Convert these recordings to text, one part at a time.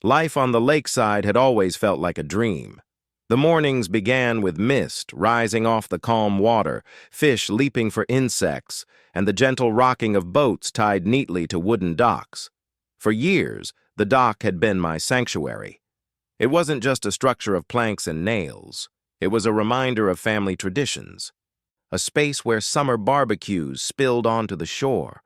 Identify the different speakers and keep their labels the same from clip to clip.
Speaker 1: Life on the lakeside had always felt like a dream. The mornings began with mist rising off the calm water, fish leaping for insects, and the gentle rocking of boats tied neatly to wooden docks. For years, the dock had been my sanctuary. It wasn't just a structure of planks and nails. It was a reminder of family traditions, a space where summer barbecues spilled onto the shore,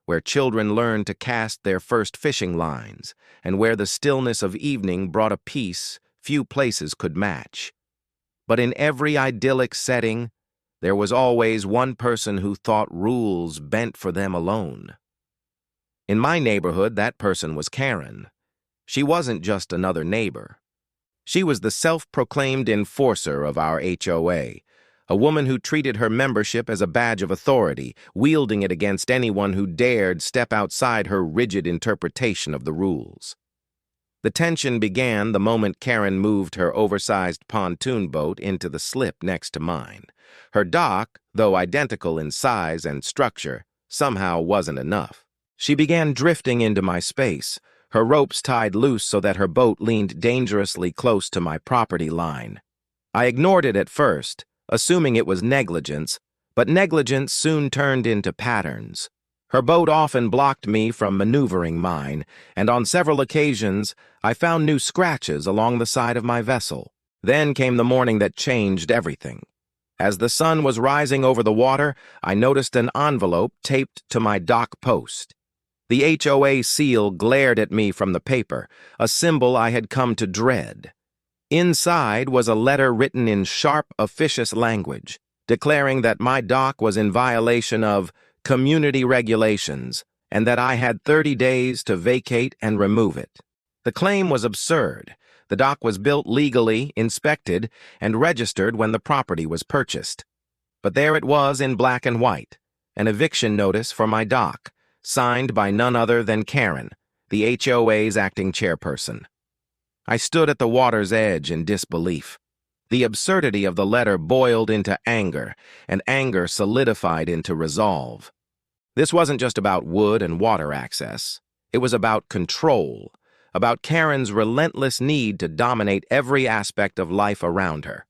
Speaker 1: where children learned to cast their first fishing lines, and where the stillness of evening brought a peace few places could match. But in every idyllic setting, there was always one person who thought rules bent for them alone. In my neighborhood, that person was Karen. She wasn't just another neighbor. She was the self-proclaimed enforcer of our HOA, a woman who treated her membership as a badge of authority, wielding it against anyone who dared step outside her rigid interpretation of the rules. The tension began the moment Karen moved her oversized pontoon boat into the slip next to mine. Her dock, though identical in size and structure, somehow wasn't enough. She began drifting into my space, her ropes tied loose so that her boat leaned dangerously close to my property line. I ignored it at first, assuming it was negligence, but negligence soon turned into patterns. Her boat often blocked me from maneuvering mine, and on several occasions I found new scratches along the side of my vessel. Then came the morning that changed everything. As the sun was rising over the water, I noticed an envelope taped to my dock post. The HOA seal glared at me from the paper, a symbol I had come to dread. Inside was a letter written in sharp, officious language, declaring that my dock was in violation of community regulations and that I had 30 days to vacate and remove it. The claim was absurd. The dock was built legally, inspected, and registered when the property was purchased. But there it was in black and white, an eviction notice for my dock, signed by none other than Karen, the HOA's acting chairperson. I stood at the water's edge in disbelief. The absurdity of the letter boiled into anger, and anger solidified into resolve. This wasn't just about wood and water access. It was about control, about Karen's relentless need to dominate every aspect of life around her.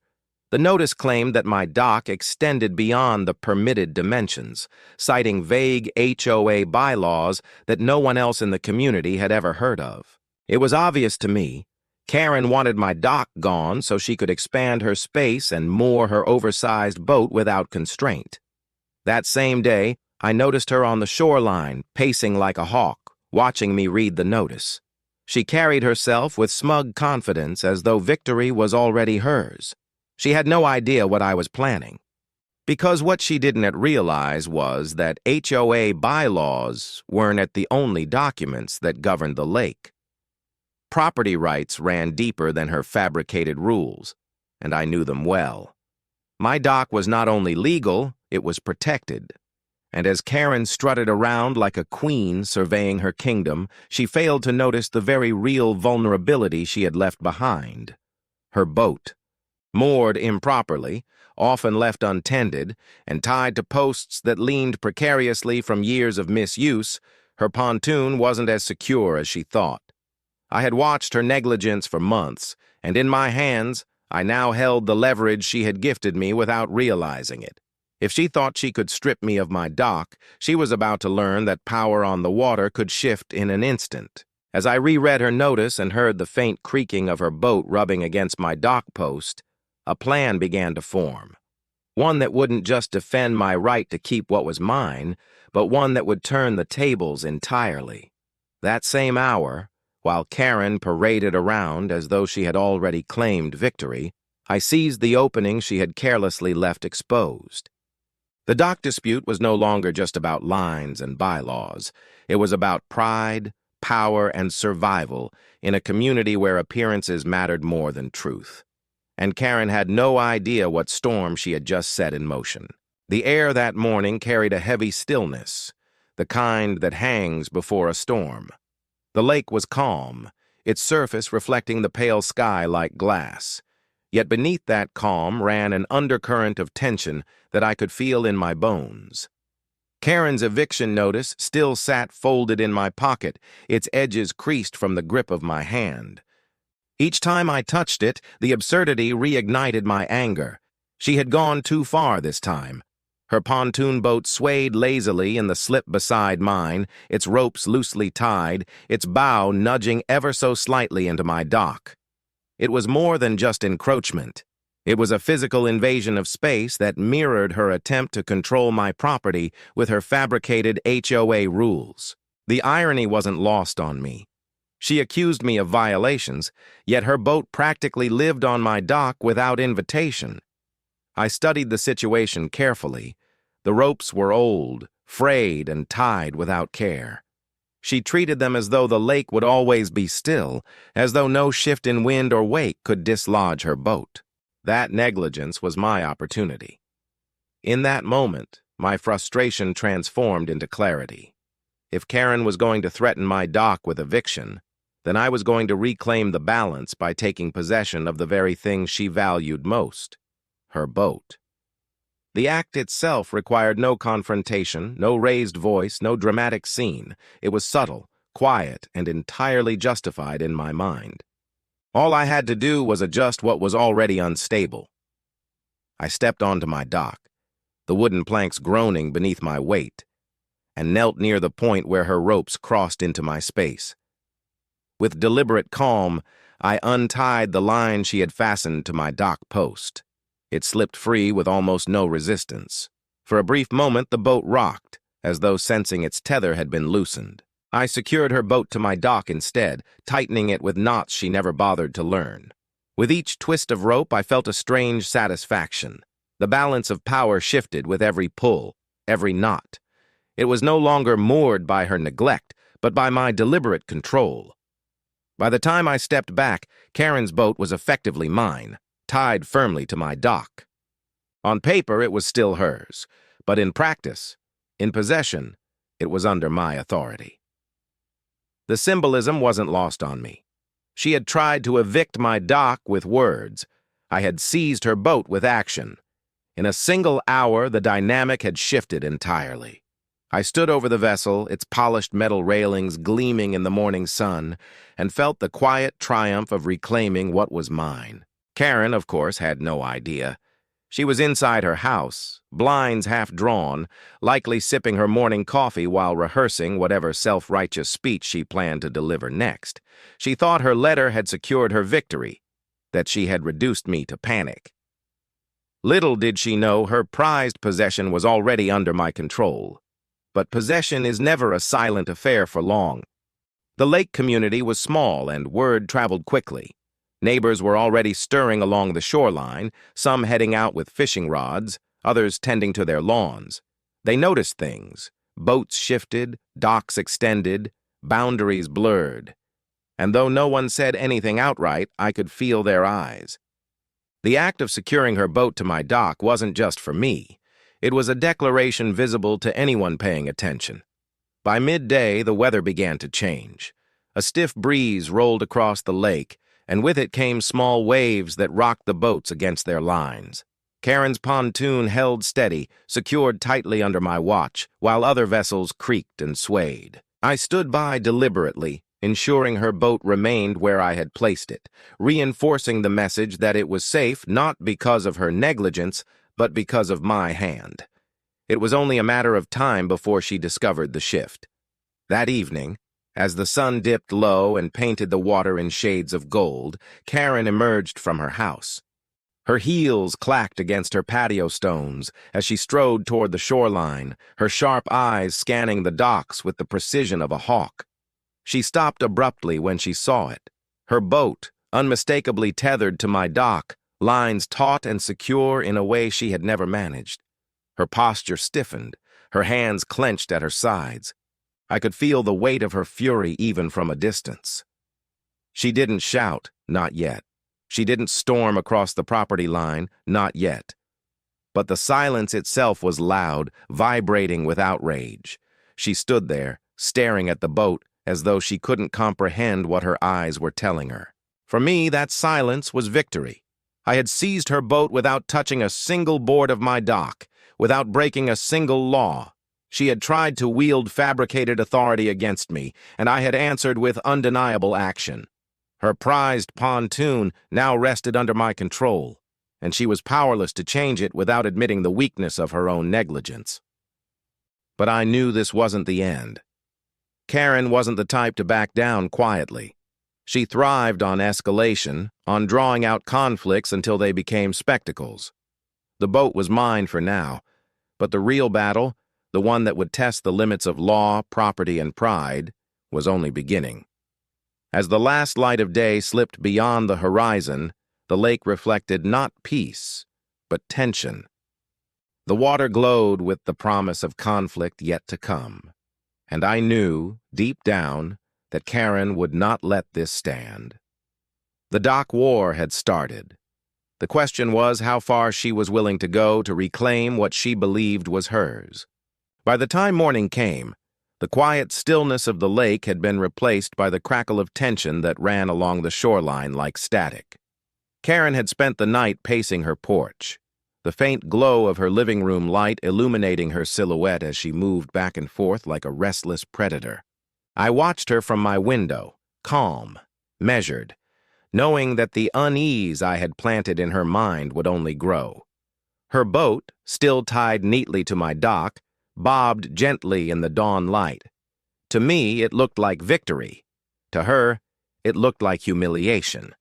Speaker 1: The notice claimed that my dock extended beyond the permitted dimensions, citing vague HOA bylaws that no one else in the community had ever heard of. It was obvious to me Karen wanted my dock gone so she could expand her space and moor her oversized boat without constraint. That same day, I noticed her on the shoreline, pacing like a hawk, watching me read the notice. She carried herself with smug confidence as though victory was already hers. She had no idea what I was planning. Because what she didn't realize was that HOA bylaws weren't the only documents that governed the lake. Property rights ran deeper than her fabricated rules, and I knew them well. My dock was not only legal, it was protected. And as Karen strutted around like a queen surveying her kingdom, she failed to notice the very real vulnerability she had left behind. Her boat. Moored improperly, often left untended, and tied to posts that leaned precariously from years of misuse, her pontoon wasn't as secure as she thought. I had watched her negligence for months, and in my hands, I now held the leverage she had gifted me without realizing it. If she thought she could strip me of my dock, she was about to learn that power on the water could shift in an instant. As I reread her notice and heard the faint creaking of her boat rubbing against my dock post, a plan began to form. One that wouldn't just defend my right to keep what was mine, but one that would turn the tables entirely. That same hour, while Karen paraded around as though she had already claimed victory, I seized the opening she had carelessly left exposed. The dock dispute was no longer just about lines and bylaws. It was about pride, power, and survival in a community where appearances mattered more than truth. And Karen had no idea what storm she had just set in motion. The air that morning carried a heavy stillness, the kind that hangs before a storm. The lake was calm, its surface reflecting the pale sky like glass. Yet beneath that calm ran an undercurrent of tension that I could feel in my bones. Karen's eviction notice still sat folded in my pocket, its edges creased from the grip of my hand. Each time I touched it, the absurdity reignited my anger. She had gone too far this time. Her pontoon boat swayed lazily in the slip beside mine, its ropes loosely tied, its bow nudging ever so slightly into my dock. It was more than just encroachment. It was a physical invasion of space that mirrored her attempt to control my property with her fabricated HOA rules. The irony wasn't lost on me. She accused me of violations, yet her boat practically lived on my dock without invitation. I studied the situation carefully. The ropes were old, frayed, and tied without care. She treated them as though the lake would always be still, as though no shift in wind or wake could dislodge her boat. That negligence was my opportunity. In that moment, my frustration transformed into clarity. If Karen was going to threaten my dock with eviction, then I was going to reclaim the balance by taking possession of the very thing she valued most, her boat. The act itself required no confrontation, no raised voice, no dramatic scene. It was subtle, quiet, and entirely justified in my mind. All I had to do was adjust what was already unstable. I stepped onto my dock, the wooden planks groaning beneath my weight, and knelt near the point where her ropes crossed into my space. With deliberate calm, I untied the line she had fastened to my dock post. It slipped free with almost no resistance. For a brief moment, the boat rocked, as though sensing its tether had been loosened. I secured her boat to my dock instead, tightening it with knots she never bothered to learn. With each twist of rope, I felt a strange satisfaction. The balance of power shifted with every pull, every knot. It was no longer moored by her neglect, but by my deliberate control. By the time I stepped back, Karen's boat was effectively mine, tied firmly to my dock. On paper, it was still hers, but in practice, in possession, it was under my authority. The symbolism wasn't lost on me. She had tried to evict my dock with words. I had seized her boat with action. In a single hour, the dynamic had shifted entirely. I stood over the vessel, its polished metal railings gleaming in the morning sun, and felt the quiet triumph of reclaiming what was mine. Karen, of course, had no idea. She was inside her house, blinds half drawn, likely sipping her morning coffee while rehearsing whatever self-righteous speech she planned to deliver next. She thought her letter had secured her victory, that she had reduced me to panic. Little did she know her prized possession was already under my control. But possession is never a silent affair for long. The lake community was small and word traveled quickly. Neighbors were already stirring along the shoreline, some heading out with fishing rods, others tending to their lawns. They noticed things. Boats shifted, docks extended, boundaries blurred. And though no one said anything outright, I could feel their eyes. The act of securing her boat to my dock wasn't just for me. It was a declaration visible to anyone paying attention. By midday, the weather began to change. A stiff breeze rolled across the lake, and with it came small waves that rocked the boats against their lines. Karen's pontoon held steady, secured tightly under my watch, while other vessels creaked and swayed. I stood by deliberately, ensuring her boat remained where I had placed it, reinforcing the message that it was safe not because of her negligence, but because of my hand. It was only a matter of time before she discovered the shift. That evening, as the sun dipped low and painted the water in shades of gold, Karen emerged from her house. Her heels clacked against her patio stones as she strode toward the shoreline, her sharp eyes scanning the docks with the precision of a hawk. She stopped abruptly when she saw it. Her boat, unmistakably tethered to my dock, lines taut and secure in a way she had never managed. Her posture stiffened, her hands clenched at her sides. I could feel the weight of her fury even from a distance. She didn't shout, not yet. She didn't storm across the property line, not yet. But the silence itself was loud, vibrating with outrage. She stood there, staring at the boat as though she couldn't comprehend what her eyes were telling her. For me, that silence was victory. I had seized her boat without touching a single board of my dock, without breaking a single law. She had tried to wield fabricated authority against me, and I had answered with undeniable action. Her prized pontoon now rested under my control, and she was powerless to change it without admitting the weakness of her own negligence. But I knew this wasn't the end. Karen wasn't the type to back down quietly. She thrived on escalation, on drawing out conflicts until they became spectacles. The boat was mine for now, but the real battle, the one that would test the limits of law, property, and pride, was only beginning. As the last light of day slipped beyond the horizon, the lake reflected not peace, but tension. The water glowed with the promise of conflict yet to come, and I knew, deep down, that Karen would not let this stand. The dock war had started. The question was how far she was willing to go to reclaim what she believed was hers. By the time morning came, the quiet stillness of the lake had been replaced by the crackle of tension that ran along the shoreline like static. Karen had spent the night pacing her porch, the faint glow of her living room light illuminating her silhouette as she moved back and forth like a restless predator. I watched her from my window, calm, measured, knowing that the unease I had planted in her mind would only grow. Her boat, still tied neatly to my dock, bobbed gently in the dawn light. To me, it looked like victory. To her, it looked like humiliation.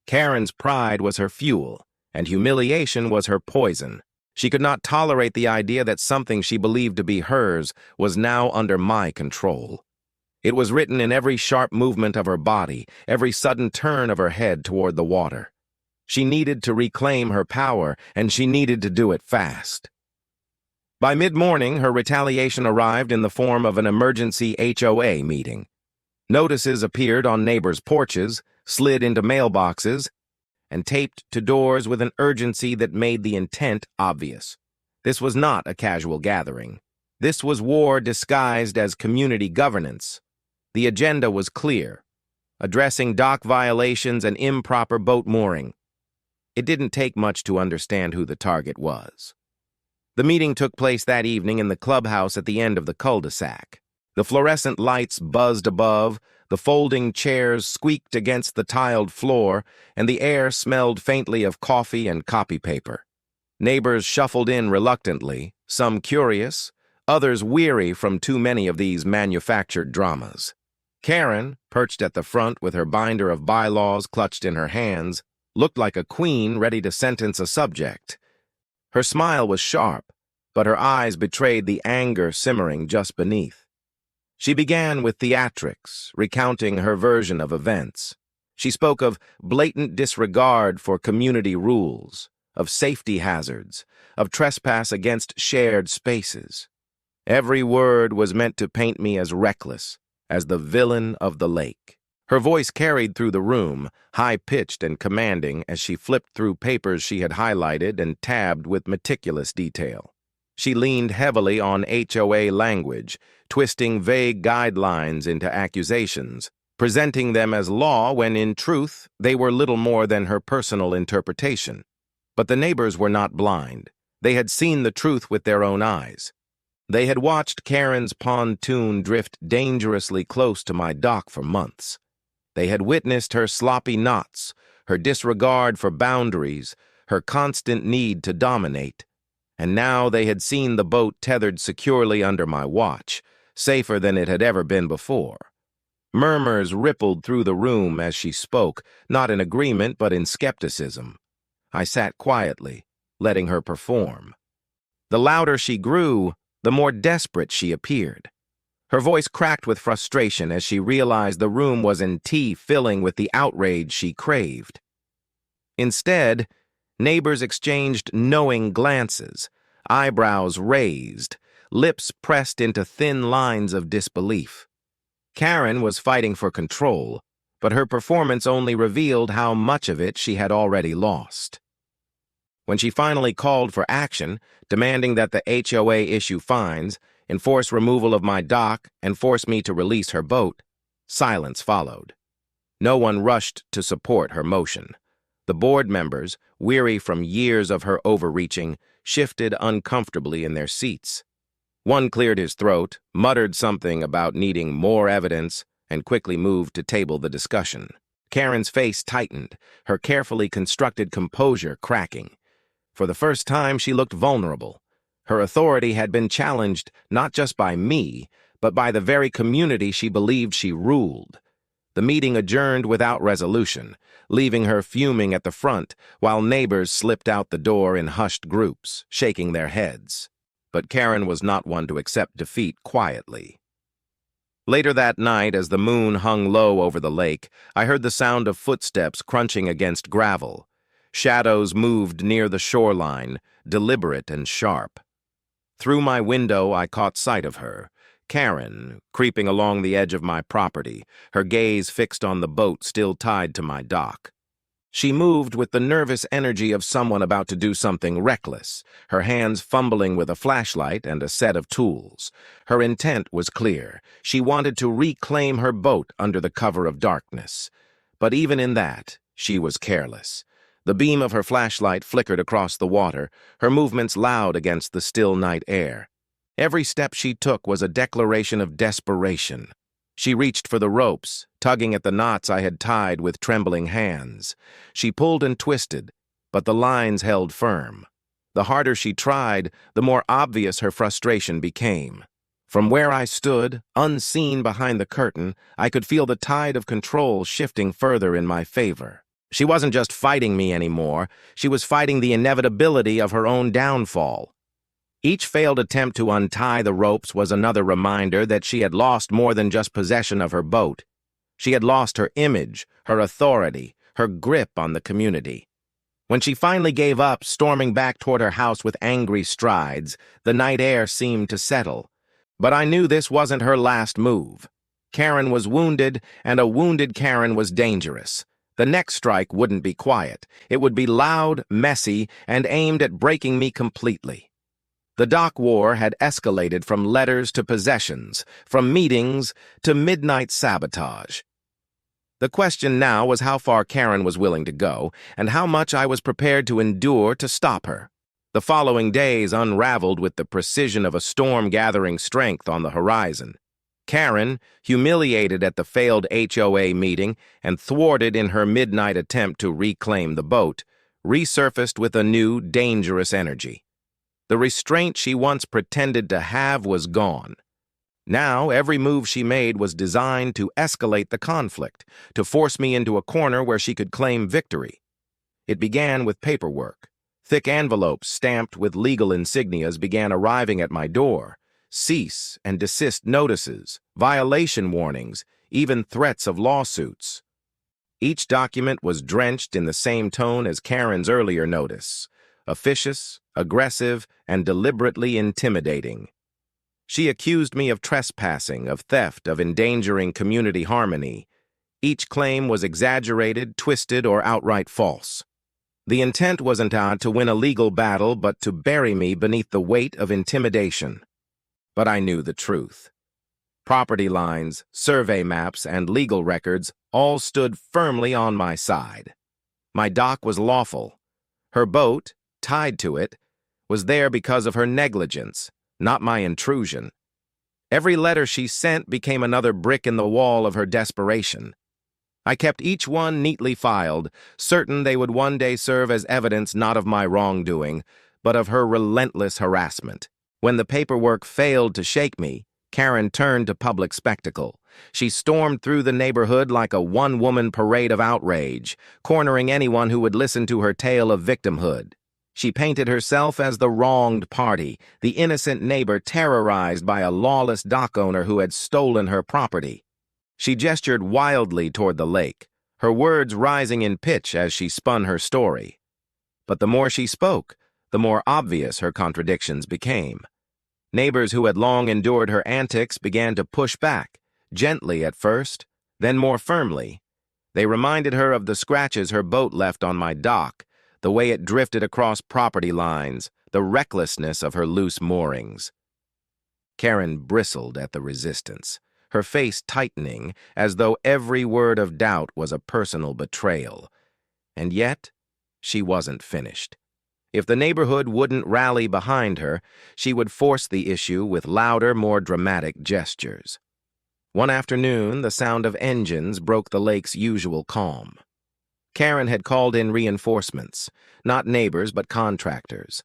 Speaker 1: Karen's pride was her fuel, and humiliation was her poison. She could not tolerate the idea that something she believed to be hers was now under my control. It was written in every sharp movement of her body, every sudden turn of her head toward the water. She needed to reclaim her power, and she needed to do it fast. By mid-morning, her retaliation arrived in the form of an emergency HOA meeting. Notices appeared on neighbors' porches, slid into mailboxes, and taped to doors with an urgency that made the intent obvious. This was not a casual gathering. This was war disguised as community governance. The agenda was clear: addressing dock violations and improper boat mooring. It didn't take much to understand who the target was. The meeting took place that evening in the clubhouse at the end of the cul-de-sac. The fluorescent lights buzzed above, the folding chairs squeaked against the tiled floor, and the air smelled faintly of coffee and copy paper. Neighbors shuffled in reluctantly, some curious, others weary from too many of these manufactured dramas. Karen, perched at the front with her binder of bylaws clutched in her hands, looked like a queen ready to sentence a subject. Her smile was sharp, but her eyes betrayed the anger simmering just beneath. She began with theatrics, recounting her version of events. She spoke of blatant disregard for community rules, of safety hazards, of trespass against shared spaces. Every word was meant to paint me as reckless, as the villain of the lake. Her voice carried through the room, high-pitched and commanding as she flipped through papers she had highlighted and tabbed with meticulous detail. She leaned heavily on HOA language, twisting vague guidelines into accusations, presenting them as law when in truth they were little more than her personal interpretation. But the neighbors were not blind. They had seen the truth with their own eyes. They had watched Karen's pontoon drift dangerously close to my dock for months. They had witnessed her sloppy knots, her disregard for boundaries, her constant need to dominate. And now they had seen the boat tethered securely under my watch, safer than it had ever been before. Murmurs rippled through the room as she spoke, not in agreement but in skepticism. I sat quietly, letting her perform. The louder she grew, the more desperate she appeared. Her voice cracked with frustration as she realized the room was in filling with the outrage she craved. Instead, neighbors exchanged knowing glances, eyebrows raised, lips pressed into thin lines of disbelief. Karen was fighting for control, but her performance only revealed how much of it she had already lost. When she finally called for action, demanding that the HOA issue fines, enforce removal of my dock, and force me to release her boat, silence followed. No one rushed to support her motion. The board members, weary from years of her overreaching, shifted uncomfortably in their seats. One cleared his throat, muttered something about needing more evidence, and quickly moved to table the discussion. Karen's face tightened, her carefully constructed composure cracking. For the first time, she looked vulnerable. Her authority had been challenged not just by me, but by the very community she believed she ruled. The meeting adjourned without resolution, leaving her fuming at the front, while neighbors slipped out the door in hushed groups, shaking their heads. But Karen was not one to accept defeat quietly. Later that night, as the moon hung low over the lake, I heard the sound of footsteps crunching against gravel. Shadows moved near the shoreline, deliberate and sharp. Through my window, I caught sight of her, Karen, creeping along the edge of my property, her gaze fixed on the boat still tied to my dock. She moved with the nervous energy of someone about to do something reckless, her hands fumbling with a flashlight and a set of tools. Her intent was clear. She wanted to reclaim her boat under the cover of darkness. But even in that, she was careless. The beam of her flashlight flickered across the water, her movements loud against the still night air. Every step she took was a declaration of desperation. She reached for the ropes, tugging at the knots I had tied with trembling hands. She pulled and twisted, but the lines held firm. The harder she tried, the more obvious her frustration became. From where I stood, unseen behind the curtain, I could feel the tide of control shifting further in my favor. She wasn't just fighting me anymore, she was fighting the inevitability of her own downfall. Each failed attempt to untie the ropes was another reminder that she had lost more than just possession of her boat. She had lost her image, her authority, her grip on the community. When she finally gave up, storming back toward her house with angry strides, the night air seemed to settle. But I knew this wasn't her last move. Karen was wounded, and a wounded Karen was dangerous. The next strike wouldn't be quiet. It would be loud, messy, and aimed at breaking me completely. The dock war had escalated from letters to possessions, from meetings to midnight sabotage. The question now was how far Karen was willing to go, and how much I was prepared to endure to stop her. The following days unraveled with the precision of a storm gathering strength on the horizon. Karen, humiliated at the failed HOA meeting and thwarted in her midnight attempt to reclaim the boat, resurfaced with a new, dangerous energy. The restraint she once pretended to have was gone. Now, every move she made was designed to escalate the conflict, to force me into a corner where she could claim victory. It began with paperwork. Thick envelopes stamped with legal insignias began arriving at my door. Cease and desist notices, violation warnings, even threats of lawsuits. Each document was drenched in the same tone as Karen's earlier notice. Officious, aggressive, and deliberately intimidating. She accused me of trespassing, of theft, of endangering community harmony. Each claim was exaggerated, twisted, or outright false. The intent wasn't to win a legal battle, but to bury me beneath the weight of intimidation. But I knew the truth. Property lines, survey maps, and legal records all stood firmly on my side. My dock was lawful. Her boat, tied to it, was there because of her negligence, not my intrusion. Every letter she sent became another brick in the wall of her desperation. I kept each one neatly filed, certain they would one day serve as evidence not of my wrongdoing, but of her relentless harassment. When the paperwork failed to shake me, Karen turned to public spectacle. She stormed through the neighborhood like a one-woman parade of outrage, cornering anyone who would listen to her tale of victimhood. She painted herself as the wronged party, the innocent neighbor terrorized by a lawless dock owner who had stolen her property. She gestured wildly toward the lake, her words rising in pitch as she spun her story. But the more she spoke, the more obvious her contradictions became. Neighbors who had long endured her antics began to push back, gently at first, then more firmly. They reminded her of the scratches her boat left on my dock, the way it drifted across property lines, the recklessness of her loose moorings. Karen bristled at the resistance, her face tightening as though every word of doubt was a personal betrayal. And yet, she wasn't finished. If the neighborhood wouldn't rally behind her, she would force the issue with louder, more dramatic gestures. One afternoon, the sound of engines broke the lake's usual calm. Karen had called in reinforcements, not neighbors but contractors.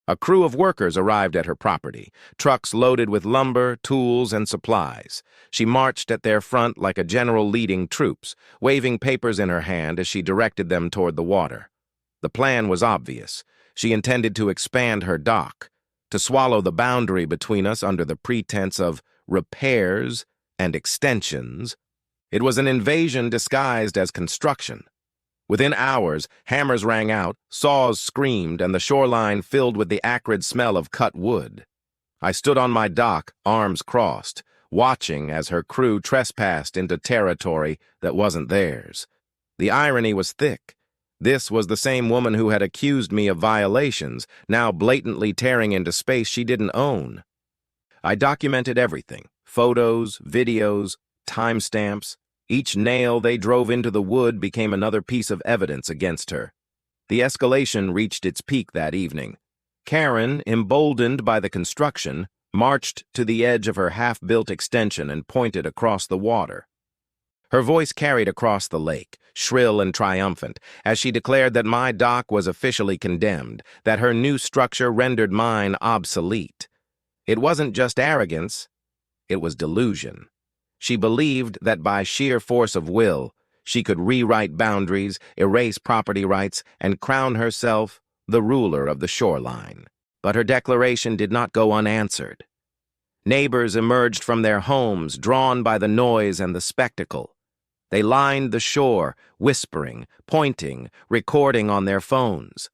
Speaker 1: A crew of workers arrived at her property, trucks loaded with lumber, tools, and supplies. She marched at their front like a general leading troops, waving papers in her hand as she directed them toward the water. The plan was obvious. She intended to expand her dock, to swallow the boundary between us under the pretense of repairs and extensions. It was an invasion disguised as construction. Within hours, hammers rang out, saws screamed, and the shoreline filled with the acrid smell of cut wood. I stood on my dock, arms crossed, watching as her crew trespassed into territory that wasn't theirs. The irony was thick. This was the same woman who had accused me of violations, now blatantly tearing into space she didn't own. I documented everything: photos, videos, timestamps. Each nail they drove into the wood became another piece of evidence against her. The escalation reached its peak that evening. Karen, emboldened by the construction, marched to the edge of her half-built extension and pointed across the water. Her voice carried across the lake, shrill and triumphant, as she declared that my dock was officially condemned, that her new structure rendered mine obsolete. It wasn't just arrogance, it was delusion. She believed that by sheer force of will, she could rewrite boundaries, erase property rights, and crown herself the ruler of the shoreline. But her declaration did not go unanswered. Neighbors emerged from their homes, drawn by the noise and the spectacle. They lined the shore, whispering, pointing, recording on their phones.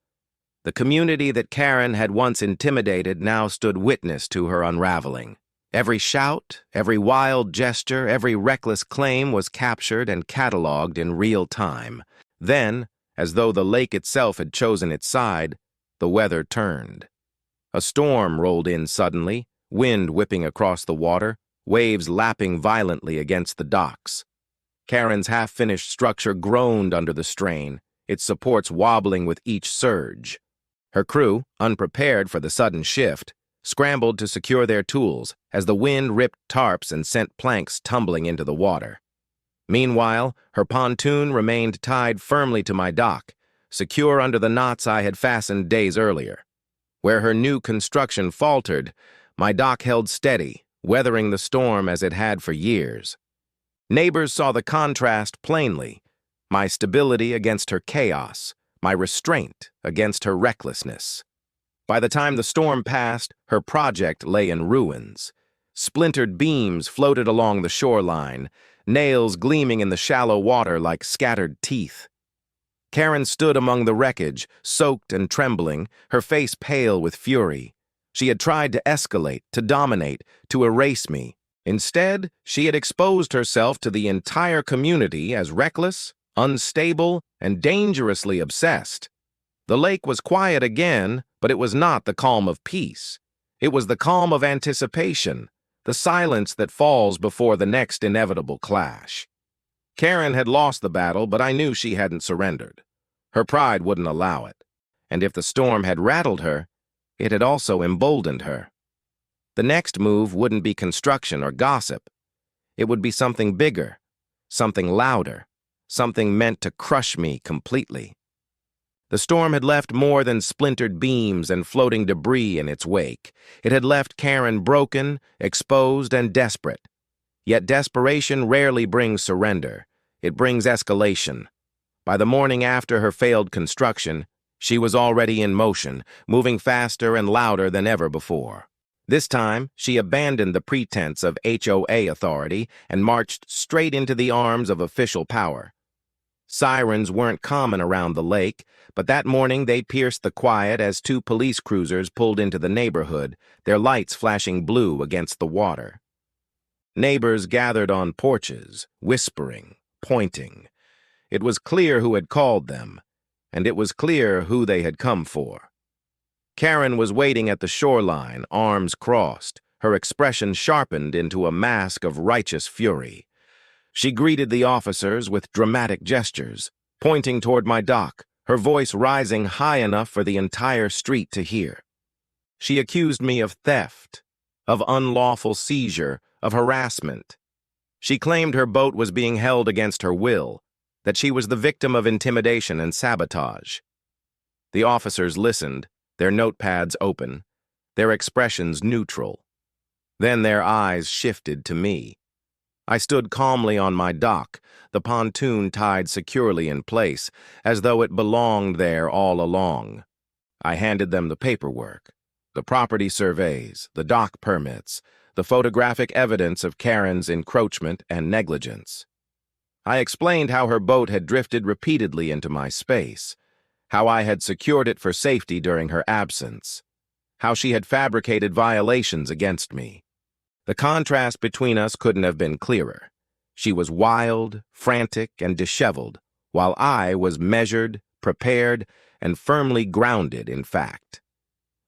Speaker 1: The community that Karen had once intimidated now stood witness to her unraveling. Every shout, every wild gesture, every reckless claim was captured and cataloged in real time. Then, as though the lake itself had chosen its side, the weather turned. A storm rolled in suddenly, wind whipping across the water, waves lapping violently against the docks. Karen's half-finished structure groaned under the strain, its supports wobbling with each surge. Her crew, unprepared for the sudden shift, scrambled to secure their tools as the wind ripped tarps and sent planks tumbling into the water. Meanwhile, her pontoon remained tied firmly to my dock, secure under the knots I had fastened days earlier. Where her new construction faltered, my dock held steady, weathering the storm as it had for years. Neighbors saw the contrast plainly: my stability against her chaos, my restraint against her recklessness. By the time the storm passed, her project lay in ruins. Splintered beams floated along the shoreline, nails gleaming in the shallow water like scattered teeth. Karen stood among the wreckage, soaked and trembling, her face pale with fury. She had tried to escalate, to dominate, to erase me. Instead, she had exposed herself to the entire community as reckless, unstable, and dangerously obsessed. The lake was quiet again, but it was not the calm of peace. It was the calm of anticipation, the silence that falls before the next inevitable clash. Karen had lost the battle, but I knew she hadn't surrendered. Her pride wouldn't allow it. And if the storm had rattled her, it had also emboldened her. The next move wouldn't be construction or gossip. It would be something bigger, something louder, something meant to crush me completely. The storm had left more than splintered beams and floating debris in its wake. It had left Karen broken, exposed, and desperate. Yet desperation rarely brings surrender. It brings escalation. By the morning after her failed construction, she was already in motion, moving faster and louder than ever before. This time, she abandoned the pretense of HOA authority and marched straight into the arms of official power. Sirens weren't common around the lake, but that morning they pierced the quiet as two police cruisers pulled into the neighborhood, their lights flashing blue against the water. Neighbors gathered on porches, whispering, pointing. It was clear who had called them, and it was clear who they had come for. Karen was waiting at the shoreline, arms crossed, her expression sharpened into a mask of righteous fury. She greeted the officers with dramatic gestures, pointing toward my dock, her voice rising high enough for the entire street to hear. She accused me of theft, of unlawful seizure, of harassment. She claimed her boat was being held against her will, that she was the victim of intimidation and sabotage. The officers listened, their notepads open, their expressions neutral. Then their eyes shifted to me. I stood calmly on my dock, the pontoon tied securely in place, as though it belonged there all along. I handed them the paperwork, the property surveys, the dock permits, the photographic evidence of Karen's encroachment and negligence. I explained how her boat had drifted repeatedly into my space, how I had secured it for safety during her absence, how she had fabricated violations against me. The contrast between us couldn't have been clearer. She was wild, frantic, and disheveled, while I was measured, prepared, and firmly grounded in fact.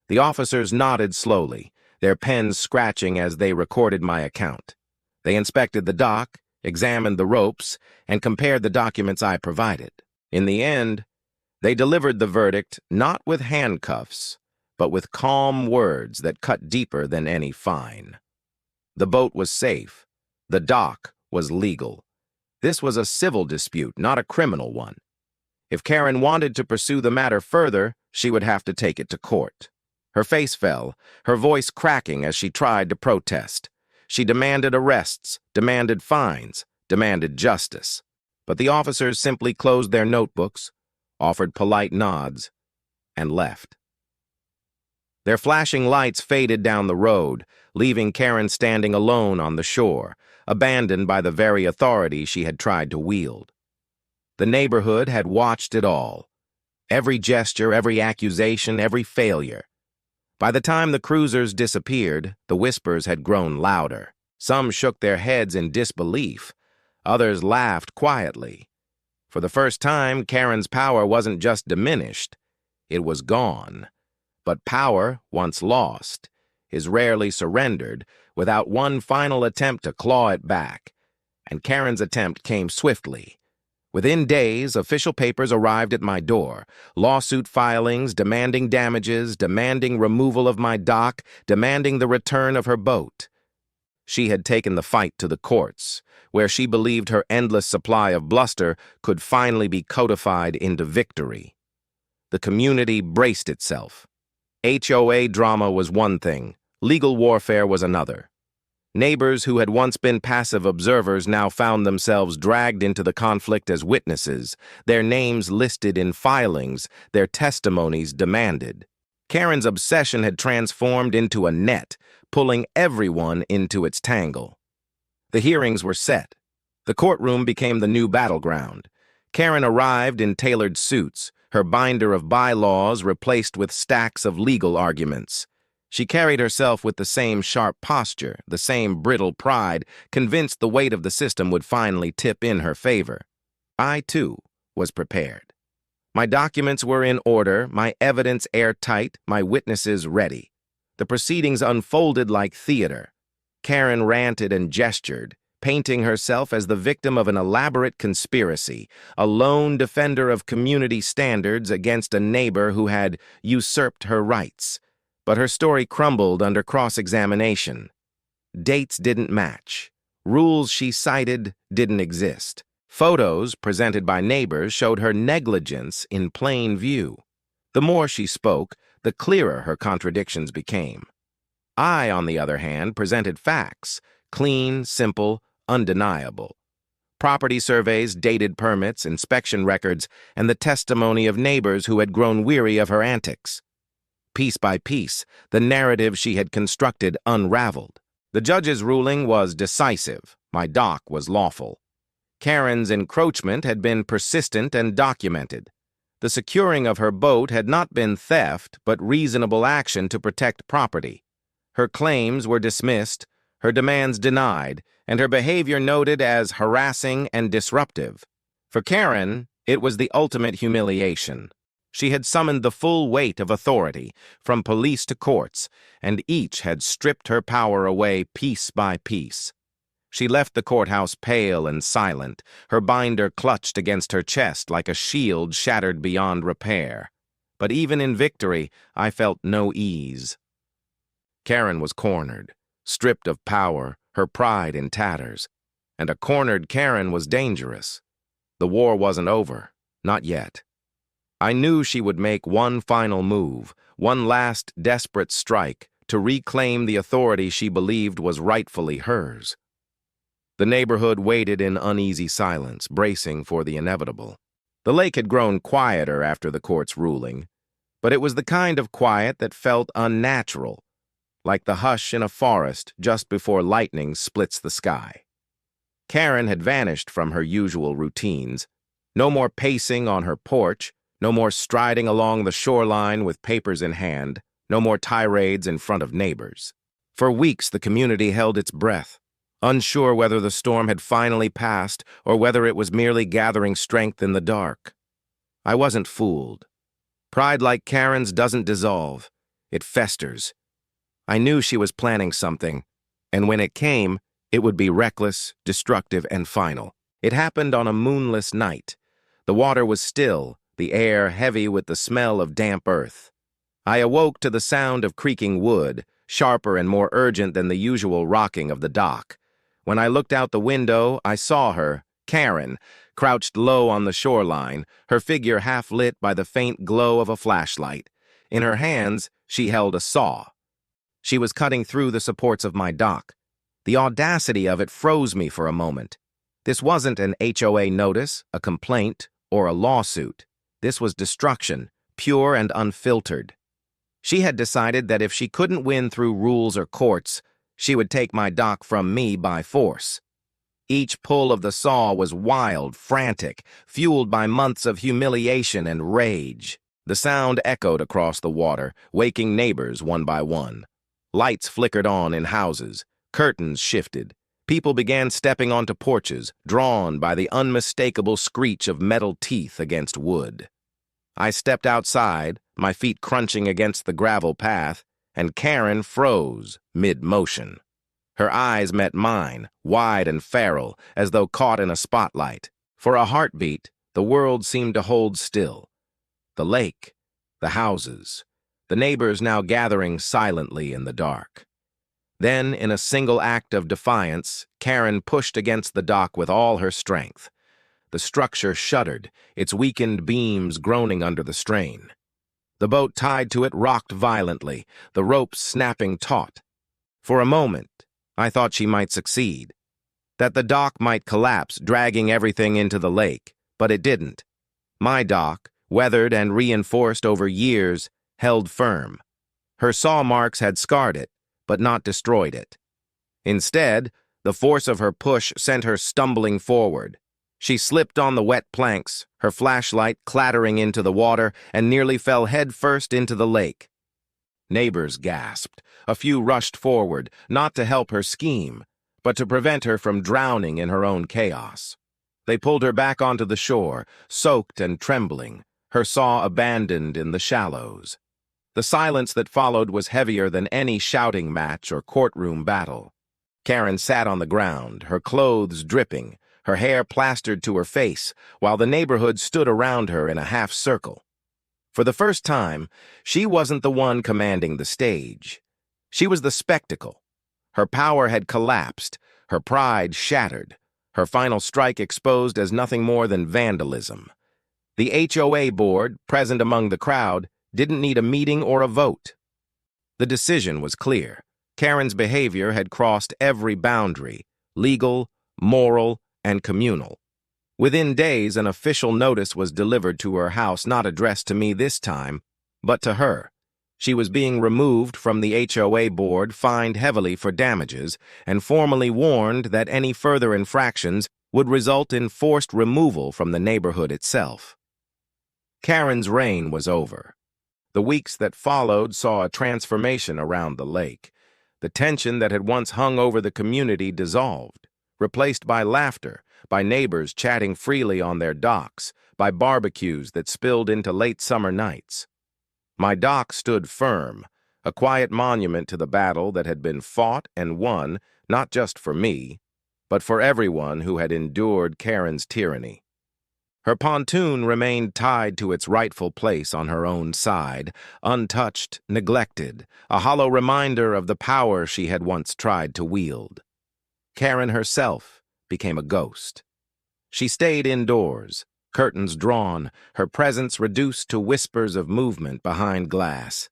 Speaker 1: The officers nodded slowly, their pens scratching as they recorded my account. They inspected the dock, examined the ropes, and compared the documents I provided. In the end, they delivered the verdict not with handcuffs, but with calm words that cut deeper than any fine. The boat was safe. The dock was legal. This was a civil dispute, not a criminal one. If Karen wanted to pursue the matter further, she would have to take it to court. Her face fell, her voice cracking as she tried to protest. She demanded arrests, demanded fines, demanded justice. But the officers simply closed their notebooks, offered polite nods, and left. Their flashing lights faded down the road, leaving Karen standing alone on the shore, abandoned by the very authority she had tried to wield. The neighborhood had watched it all. Every gesture, every accusation, every failure. By the time the cruisers disappeared, the whispers had grown louder. Some shook their heads in disbelief. Others laughed quietly. For the first time, Karen's power wasn't just diminished. It was gone. But power, once lost, is rarely surrendered without one final attempt to claw it back. And Karen's attempt came swiftly. Within days, official papers arrived at my door, lawsuit filings demanding damages, demanding removal of my dock, demanding the return of her boat. She had taken the fight to the courts, where she believed her endless supply of bluster could finally be codified into victory. The community braced itself. HOA drama was one thing, legal warfare was another. Neighbors who had once been passive observers now found themselves dragged into the conflict as witnesses, their names listed in filings, their testimonies demanded. Karen's obsession had transformed into a net, pulling everyone into its tangle. The hearings were set. The courtroom became the new battleground. Karen arrived in tailored suits, her binder of bylaws replaced with stacks of legal arguments. She carried herself with the same sharp posture, the same brittle pride, convinced the weight of the system would finally tip in her favor. I, too, was prepared. My documents were in order, my evidence airtight, my witnesses ready. The proceedings unfolded like theater. Karen ranted and gestured, painting herself as the victim of an elaborate conspiracy, a lone defender of community standards against a neighbor who had usurped her rights. But her story crumbled under cross-examination. Dates didn't match. Rules she cited didn't exist. Photos presented by neighbors showed her negligence in plain view. The more she spoke, the clearer her contradictions became. I, on the other hand, presented facts, clean, simple, undeniable. Property surveys, dated permits, inspection records, and the testimony of neighbors who had grown weary of her antics. Piece by piece, the narrative she had constructed unraveled. The judge's ruling was decisive. My dock was lawful. Karen's encroachment had been persistent and documented. The securing of her boat had not been theft, but reasonable action to protect property. Her claims were dismissed, her demands denied, and her behavior noted as harassing and disruptive. For Karen, it was the ultimate humiliation. She had summoned the full weight of authority, from police to courts, and each had stripped her power away piece by piece. She left the courthouse pale and silent, her binder clutched against her chest like a shield shattered beyond repair. But even in victory, I felt no ease. Karen was cornered, stripped of power, her pride in tatters. And a cornered Karen was dangerous. The war wasn't over, not yet. I knew she would make one final move, one last desperate strike, to reclaim the authority she believed was rightfully hers. The neighborhood waited in uneasy silence, bracing for the inevitable. The lake had grown quieter after the court's ruling, but it was the kind of quiet that felt unnatural, like the hush in a forest just before lightning splits the sky. Karen had vanished from her usual routines. No more pacing on her porch, no more striding along the shoreline with papers in hand, no more tirades in front of neighbors. For weeks, the community held its breath, unsure whether the storm had finally passed or whether it was merely gathering strength in the dark. I wasn't fooled. Pride like Karen's doesn't dissolve. It festers. I knew she was planning something, and when it came, it would be reckless, destructive, and final. It happened on a moonless night. The water was still, the air heavy with the smell of damp earth. I awoke to the sound of creaking wood, sharper and more urgent than the usual rocking of the dock. When I looked out the window, I saw her, Karen, crouched low on the shoreline, her figure half lit by the faint glow of a flashlight. In her hands, she held a saw. She was cutting through the supports of my dock. The audacity of it froze me for a moment. This wasn't an HOA notice, a complaint, or a lawsuit. This was destruction, pure and unfiltered. She had decided that if she couldn't win through rules or courts, she would take my dock from me by force. Each pull of the saw was wild, frantic, fueled by months of humiliation and rage. The sound echoed across the water, waking neighbors one by one. Lights flickered on in houses. Curtains shifted. People began stepping onto porches, drawn by the unmistakable screech of metal teeth against wood. I stepped outside, my feet crunching against the gravel path, and Karen froze mid-motion. Her eyes met mine, wide and feral, as though caught in a spotlight. For a heartbeat, the world seemed to hold still. The lake, the houses, the neighbors now gathering silently in the dark. Then, in a single act of defiance, Karen pushed against the dock with all her strength. The structure shuddered, its weakened beams groaning under the strain. The boat tied to it rocked violently, the ropes snapping taut. For a moment, I thought she might succeed, that the dock might collapse, dragging everything into the lake, but it didn't. My dock, weathered and reinforced over years, held firm. Her saw marks had scarred it, but not destroyed it. Instead, the force of her push sent her stumbling forward. She slipped on the wet planks, her flashlight clattering into the water, and nearly fell headfirst into the lake. Neighbors gasped. A few rushed forward, not to help her scheme, but to prevent her from drowning in her own chaos. They pulled her back onto the shore, soaked and trembling, her saw abandoned in the shallows. The silence that followed was heavier than any shouting match or courtroom battle. Karen sat on the ground, her clothes dripping, her hair plastered to her face, while the neighborhood stood around her in a half circle. For the first time, she wasn't the one commanding the stage. She was the spectacle. Her power had collapsed, her pride shattered, her final strike exposed as nothing more than vandalism. The HOA board, present among the crowd, didn't need a meeting or a vote. The decision was clear. Karen's behavior had crossed every boundary, legal, moral, and communal. Within days, an official notice was delivered to her house, not addressed to me this time, but to her. She was being removed from the HOA board, fined heavily for damages, and formally warned that any further infractions would result in forced removal from the neighborhood itself. Karen's reign was over. The weeks that followed saw a transformation around the lake. The tension that had once hung over the community dissolved, replaced by laughter, by neighbors chatting freely on their docks, by barbecues that spilled into late summer nights. My dock stood firm, a quiet monument to the battle that had been fought and won, not just for me, but for everyone who had endured Karen's tyranny. Her pontoon remained tied to its rightful place on her own side, untouched, neglected, a hollow reminder of the power she had once tried to wield. Karen herself became a ghost. She stayed indoors, curtains drawn, her presence reduced to whispers of movement behind glass.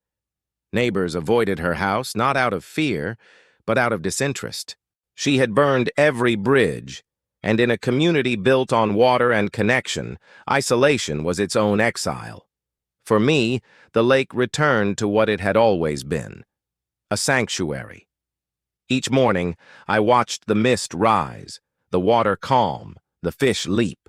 Speaker 1: Neighbors avoided her house not out of fear, but out of disinterest. She had burned every bridge, and in a community built on water and connection, isolation was its own exile. For me, the lake returned to what it had always been, a sanctuary. Each morning, I watched the mist rise, the water calm, the fish leap.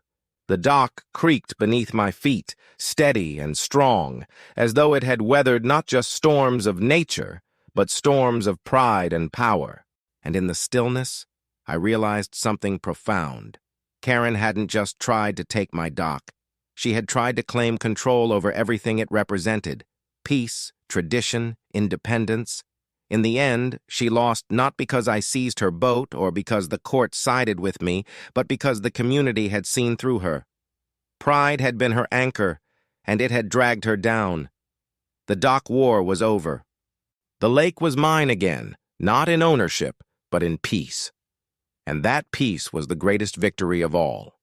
Speaker 1: The dock creaked beneath my feet, steady and strong, as though it had weathered not just storms of nature, but storms of pride and power. And in the stillness, I realized something profound. Karen hadn't just tried to take my dock. She had tried to claim control over everything it represented: peace, tradition, independence. In the end, she lost not because I seized her boat or because the court sided with me, but because the community had seen through her. Pride had been her anchor, and it had dragged her down. The dock war was over. The lake was mine again, not in ownership, but in peace. And that peace was the greatest victory of all.